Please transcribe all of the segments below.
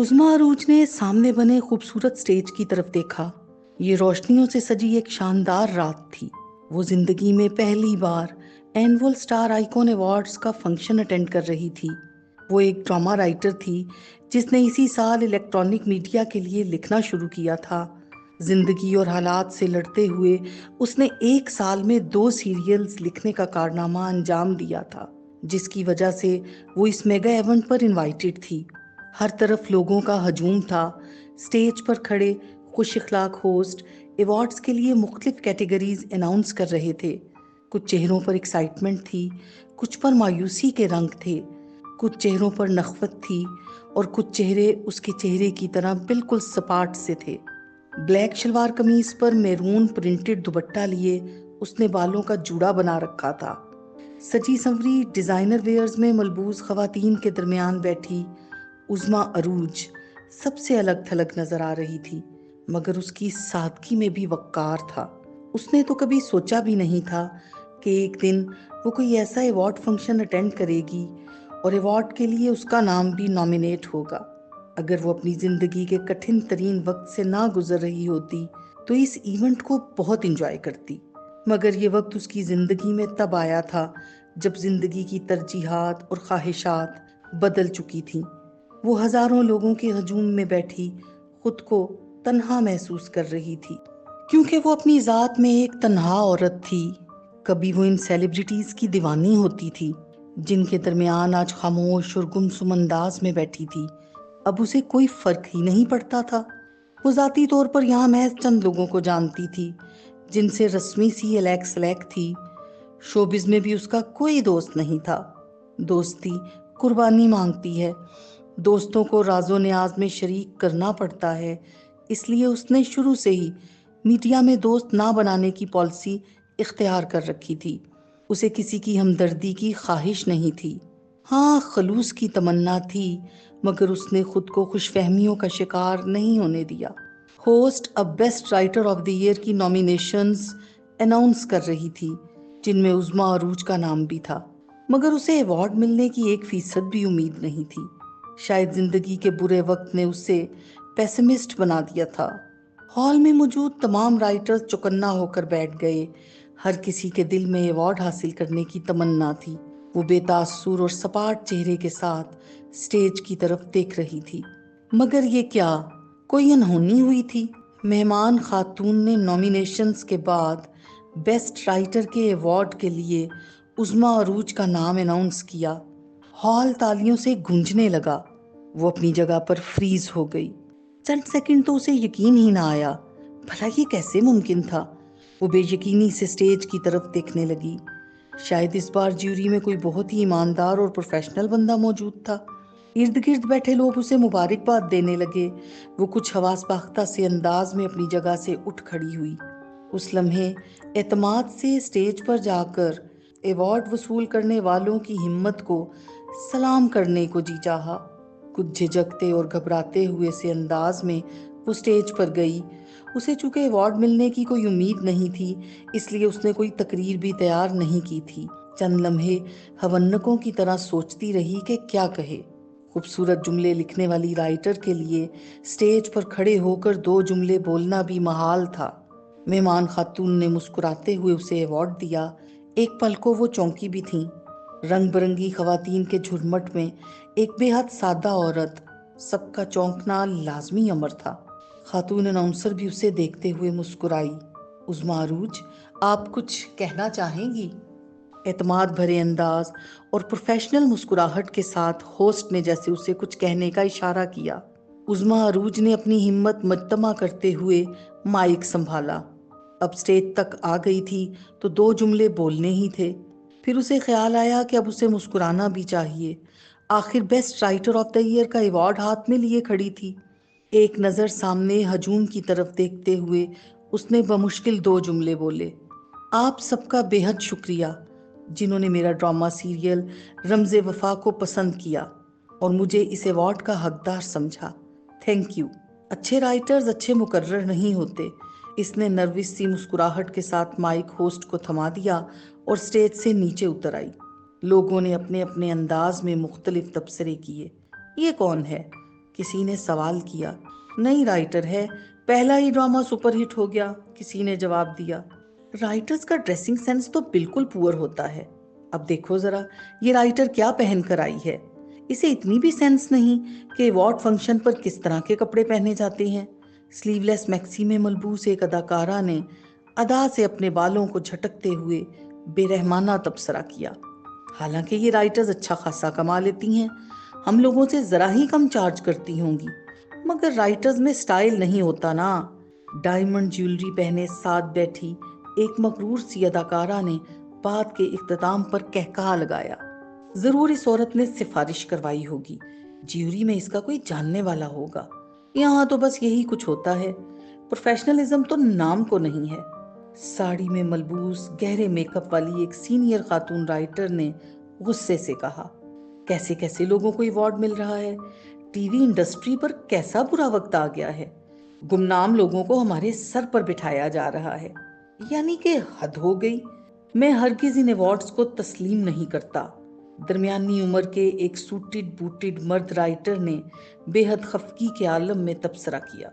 उज़्मा अरूज ने सामने बने खूबसूरत स्टेज की तरफ देखा। ये रोशनियों से सजी एक शानदार रात थी। वो जिंदगी में पहली बार एनुअल स्टार आइकॉन अवार्ड्स का फंक्शन अटेंड कर रही थी। वो एक ड्रामा राइटर थी जिसने इसी साल इलेक्ट्रॉनिक मीडिया के लिए लिखना शुरू किया था। जिंदगी और हालात से लड़ते हुए उसने एक साल में 2 सीरियल्स लिखने का कारनामा अंजाम दिया था, जिसकी वजह से वो इस मेगा इवेंट पर इनवाइटेड थी। हर तरफ लोगों का हजूम था। स्टेज पर खड़े खुश इखलाक होस्ट अवार्ड्स के लिए मुख्तलिफ कैटेगरीज अनाउंस कर रहे थे। कुछ चेहरों पर एक्साइटमेंट थी, कुछ पर मायूसी के रंग थे, कुछ चेहरों पर नखवत थी और कुछ चेहरे उसके चेहरे की तरह बिल्कुल सपाट से थे। ब्लैक शलवार कमीज पर मैरून प्रिंटेड दुपट्टा लिए उसने बालों का जूड़ा बना रखा था। सजी संवरी डिजाइनर वेयर्स में मलबूस खवातीन के दरमियान बैठी उज़्मा अरूज सबसे अलग थलग नजर आ रही थी, मगर उसकी सादगी में भी वक्कार था। उसने तो कभी सोचा भी नहीं था कि एक दिन वो कोई ऐसा अवार्ड फंक्शन अटेंड करेगी और अवार्ड के लिए उसका नाम भी नॉमिनेट होगा। अगर वो अपनी जिंदगी के कठिन तरीन वक्त से ना गुजर रही होती तो इस इवेंट को बहुत इंजॉय करती। मगर ये वक्त उसकी जिंदगी में तब आया था जब जिंदगी की तरजीहात और ख्वाहिशात बदल चुकी थीं। वो हजारों लोगों के हजूम में बैठी खुद को तन्हा महसूस कर रही थी, क्योंकि वो अपनी जात में एक तन्हा औरत थी। कभी वो इन सेलिब्रिटीज की दीवानी होती थी जिनके दरमियान आज खामोश और गुमसुम अंदाज में बैठी थी। अब उसे कोई फर्क ही नहीं पड़ता था। वो जाती तौर पर यहाँ महज चंद लोगों को जानती थी जिनसे रस्मी सी अलैक सलैक थी। शोबिज में भी उसका कोई दोस्त नहीं था। दोस्ती कुर्बानी मांगती है, दोस्तों को राजो न्याज में शरीक करना पड़ता है। इसलिए उसने शुरू से ही मीडिया में दोस्त ना बनाने की पॉलिसी इख्तियार कर रखी थी। उसे किसी की हमदर्दी की ख्वाहिश नहीं थी। हाँ, खलूस की तमन्ना थी, मगर उसने खुद को खुशफहमियों का शिकार नहीं होने दिया। होस्ट अब best writer of the year की नॉमिनेशंस अनाउंस कर रही थी, जिनमें उज़्मा अरूज का नाम भी था, मगर उसे अवार्ड मिलने की 1% भी उम्मीद नहीं थी। शायद जिंदगी के बुरे वक्त ने उसे पेसिमिस्ट बना दिया था। हॉल में मौजूद तमाम राइटर्स चौकन्ना होकर बैठ गए। हर किसी के दिल में अवार्ड हासिल करने की तमन्ना थी। वो बेतासुर और सपाट चेहरे के साथ स्टेज की तरफ देख रही थी। मगर ये क्या, कोई अनहोनी हुई थी? मेहमान खातून ने नॉमिनेशंस के बाद बेस्ट राइटर के अवार्ड के लिए उज़्मा अरूज का नाम अनाउंस किया। हॉल तालियों से गूंजने लगा। वो अपनी जगह पर फ्रीज हो गई। चंद सेकंड तो उसे यकीन ही ना आया, भला ये कैसे मुमकिन था। वो बेयकीनी से स्टेज की तरफ देखने लगी। शायद इस बार ज्यूरी में कोई बहुत ही ईमानदार और प्रोफेशनल बंदा मौजूद था। इर्द गिर्द बैठे लोग उसे मुबारकबाद देने लगे। वो कुछ हवास बाख्ता से अंदाज में अपनी जगह से उठ खड़ी हुई। उस लम्हे एतमाद से स्टेज पर जाकर अवार्ड वसूल करने वालों की हिम्मत को सलाम करने को जी चाहा। कुछ झिझकते और घबराते हुए से अंदाज में वो स्टेज पर गई। उसे चूंकि अवार्ड मिलने की कोई उम्मीद नहीं थी, इसलिए उसने कोई तकरीर भी तैयार नहीं की थी। चंद लम्हे हवन्नकों की तरह सोचती रही कि क्या कहे। खूबसूरत जुमले लिखने वाली राइटर के लिए स्टेज पर खड़े होकर 2 जुमले बोलना भी महाल था। मेहमान खातून ने मुस्कुराते हुए उसे अवार्ड दिया। एक पल को वो चौंकी भी थी। रंग बिरंगी खवातीन के झुरमट में एक बेहद सादा औरत, सबका चौंकना लाजमी अमर था। खातून अनाउंसर भी उसे देखते हुए मुस्कुराई। उज़्मा अरूज, आप कुछ कहना चाहेंगी? एतमाद भरे अंदाज और प्रोफेशनल मुस्कुराहट के साथ होस्ट ने जैसे उसे कुछ कहने का इशारा किया। उज़्मा अरूज ने अपनी हिम्मत मजतमा करते हुए माइक संभाला। अब स्टेज तक आ गई थी तो 2 जुमले बोलने ही थे। फिर उसे ख्याल आया कि अब उसे मुस्कुराना भी चाहिए। आखिर best writer of the year का अवार्ड हाथ में लिए खड़ी थी। एक नज़र सामने हजूम की तरफ देखते हुए उसने बमुश्किल 2 जुमले बोले। आप सबका बेहद शुक्रिया, जिन्होंने मेरा ड्रामा सीरियल रमज़े वफा को पसंद किया और मुझे इस अवार्ड का हकदार समझा। Thank you. अच्छे राइटर्स अच्छे मुकर्रर नहीं होते। इसने नर्वस सी मुस्कुराहट के साथ माइक होस्ट को थमा दिया और स्टेज से नीचे उतर आई। लोगों ने अपने अपने अंदाज में मुख्तलिफ तबसरे किए। ये कौन है? کسی نے سوال کیا۔ نئی رائٹر ہے، پہلا ہی ڈرامہ سپر ہٹ ہو گیا، کسی نے جواب دیا۔ رائٹرز کا ڈریسنگ سینس تو بالکل پور ہوتا ہے۔ اب دیکھو ذرا یہ رائٹر کیا پہن کر آئی ہے، اسے اتنی بھی سینس نہیں کہ ایوارڈ فنکشن پر کس طرح کے کپڑے پہنے جاتے ہیں۔ سلیو لیس میکسی میں ملبوس ایک اداکارہ نے ادا سے اپنے بالوں کو جھٹکتے ہوئے بے رحمانہ تبصرہ کیا۔ حالانکہ یہ رائٹرز اچھا خاصا کما لیتی ہیں، ہم لوگوں سے ذرا ہی کم چارج کرتی ہوں گی، مگر رائٹرز میں سٹائل نہیں ہوتا نا۔ ڈائمنڈ جیولری پہنے ساتھ بیٹھی ایک مغرور سی اداکارہ نے بات کے اختتام پر کہکہا لگایا، ضرور اس عورت نے سفارش کروائی ہوگی، جیوری میں اس کا کوئی جاننے والا ہوگا۔ یہاں تو بس یہی کچھ ہوتا ہے، پروفیشنلزم تو نام کو نہیں ہے۔ ساڑی میں ملبوس گہرے میک اپ والی ایک سینئر خاتون رائٹر نے غصے سے کہا، کیسے کیسے لوگوں کو ایوارڈ مل رہا ہے، ٹی وی انڈسٹری پر کیسا برا وقت آ گیا ہے، گمنام لوگوں کو ہمارے سر پر بٹھایا جا رہا ہے، یعنی کہ حد ہو گئی۔ میں ہرگز ان ایوارڈز کو تسلیم نہیں کرتا۔ درمیانی عمر کے ایک سوٹڈ بوٹڈ مرد رائٹر نے بے حد خفگی کے عالم میں تبصرہ کیا،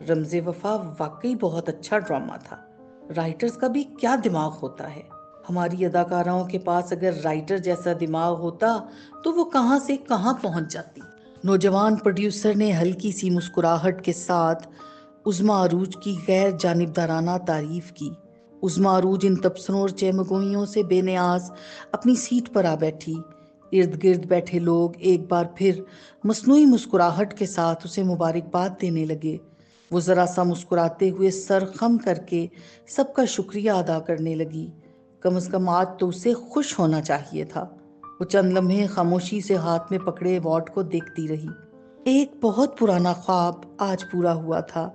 رمز وفا واقعی بہت اچھا ڈرامہ تھا۔ رائٹرز کا بھی کیا دماغ ہوتا ہے، ہماری اداکاراؤں کے پاس اگر رائٹر جیسا دماغ ہوتا تو وہ کہاں سے کہاں پہنچ جاتی۔ نوجوان پروڈیوسر نے ہلکی سی مسکراہٹ کے ساتھ عظمیٰ عروج کی غیر جانبدارانہ تعریف کی۔ عظمیٰ عروج ان تبصروں اور چہمگوئیوں سے بے نیاز اپنی سیٹ پر آ بیٹھی۔ ارد گرد بیٹھے لوگ ایک بار پھر مصنوعی مسکراہٹ کے ساتھ اسے مبارکباد دینے لگے۔ وہ ذرا سا مسکراتے ہوئے سر خم کر کے سب کا شکریہ ادا کرنے لگی۔ کم از کم آج تو اسے خوش ہونا چاہیے تھا۔ وہ چند لمحے خاموشی سے ہاتھ میں پکڑے ایوارڈ کو دیکھتی رہی۔ ایک بہت پرانا خواب آج پورا ہوا تھا۔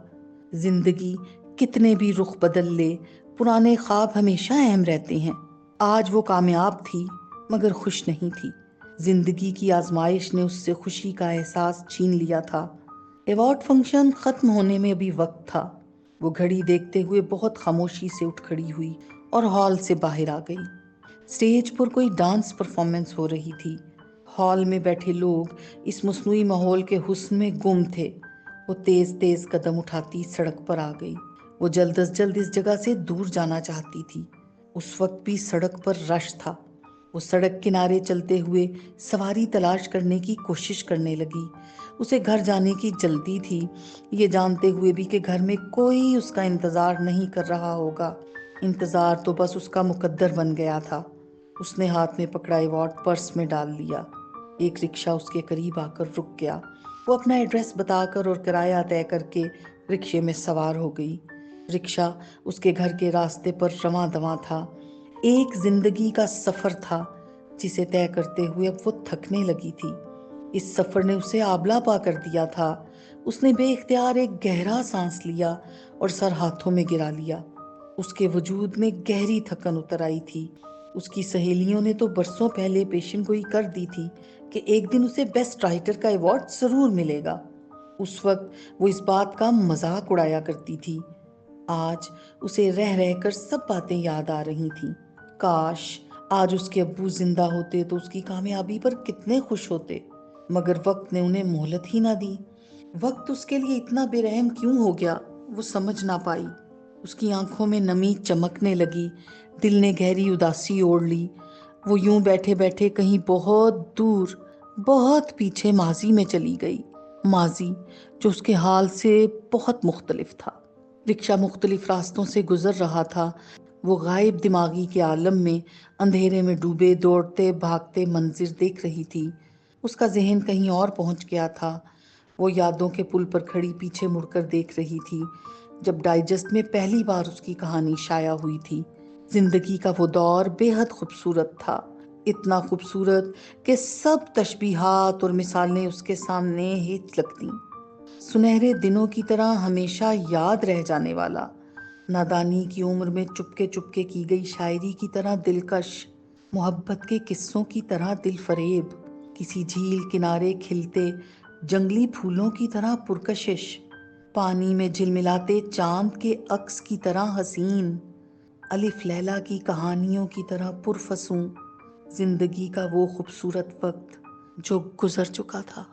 زندگی کتنے بھی رخ بدل لے، پرانے خواب ہمیشہ اہم رہتے ہیں۔ آج وہ کامیاب تھی مگر خوش نہیں تھی۔ زندگی کی آزمائش نے اس سے خوشی کا احساس چھین لیا تھا۔ ایوارڈ فنکشن ختم ہونے میں ابھی وقت تھا۔ وہ گھڑی دیکھتے ہوئے بہت خاموشی سے اٹھ کھڑی ہوئی اور ہال سے باہر آ گئی۔ اسٹیج پر کوئی ڈانس پرفارمنس ہو رہی تھی۔ ہال میں بیٹھے لوگ اس مصنوعی ماحول کے حسن میں گم تھے۔ وہ تیز تیز قدم اٹھاتی سڑک پر آ گئی۔ وہ جلد از جلد اس جگہ سے دور جانا چاہتی تھی۔ اس وقت بھی سڑک پر رش تھا۔ وہ سڑک کنارے چلتے ہوئے سواری تلاش کرنے کی کوشش کرنے لگی۔ اسے گھر جانے کی جلدی تھی، یہ جانتے ہوئے بھی کہ گھر میں کوئی اس کا انتظار نہیں کر رہا ہوگا۔ انتظار تو بس اس کا مقدر بن گیا تھا۔ اس نے ہاتھ میں پکڑا ایوارڈ پرس میں ڈال لیا۔ ایک رکشہ اس کے قریب آ کر رک گیا۔ وہ اپنا ایڈریس بتا کر اور کرایہ طے کر کے رکشے میں سوار ہو گئی۔ رکشہ اس کے گھر کے راستے پر رواں دواں تھا۔ ایک زندگی کا سفر تھا جسے طے کرتے ہوئے اب وہ تھکنے لگی تھی۔ اس سفر نے اسے آبلا پا کر دیا تھا۔ اس نے بے اختیار ایک گہرا سانس لیا اور سر ہاتھوں میں گرا لیا۔ اس کے وجود میں گہری تھکن اتر آئی تھی۔ اس کی سہیلیوں نے تو برسوں پہلے پیشن گوئی کر دی تھی کہ ایک دن اسے بیسٹ رائٹر کا ایوارڈ ضرور ملے گا۔ اس وقت وہ اس بات کا مذاق اڑایا کرتی تھی۔ آج اسے رہ رہ کر سب باتیں یاد آ رہی تھیں۔ کاش آج اس کے ابو زندہ ہوتے تو اس کی کامیابی پر کتنے خوش ہوتے، مگر وقت نے انہیں مہلت ہی نہ دی۔ وقت اس کے لیے اتنا بے رحم کیوں ہو گیا وہ سمجھ نہ پائی۔ اس کی آنکھوں میں نمی چمکنے لگی، دل نے گہری اداسی اوڑھ لی۔ وہ یوں بیٹھے بیٹھے کہیں بہت دور، بہت پیچھے ماضی میں چلی گئی، ماضی جو اس کے حال سے بہت مختلف تھا۔ رکشہ مختلف راستوں سے گزر رہا تھا۔ وہ غائب دماغی کے عالم میں اندھیرے میں ڈوبے دوڑتے بھاگتے منظر دیکھ رہی تھی۔ اس کا ذہن کہیں اور پہنچ گیا تھا۔ وہ یادوں کے پل پر کھڑی پیچھے مڑ کر دیکھ رہی تھی جب ڈائجسٹ میں پہلی بار اس کی کہانی شائع ہوئی تھی۔ زندگی کا وہ دور بے حد خوبصورت تھا، اتنا خوبصورت کہ سب تشبیہات اور مثالیں اس کے سامنے ہیچ لگتیں۔ سنہرے دنوں کی طرح ہمیشہ یاد رہ جانے والا، نادانی کی عمر میں چپکے چپکے کی گئی شاعری کی طرح دلکش، محبت کے قصوں کی طرح دل فریب، کسی جھیل کنارے کھلتے جنگلی پھولوں کی طرح پرکشش، پانی میں جھلملاتے چاند کے عکس کی طرح حسین، الف لیلا کی کہانیوں کی طرح پرفسوں۔ زندگی کا وہ خوبصورت وقت جو گزر چکا تھا۔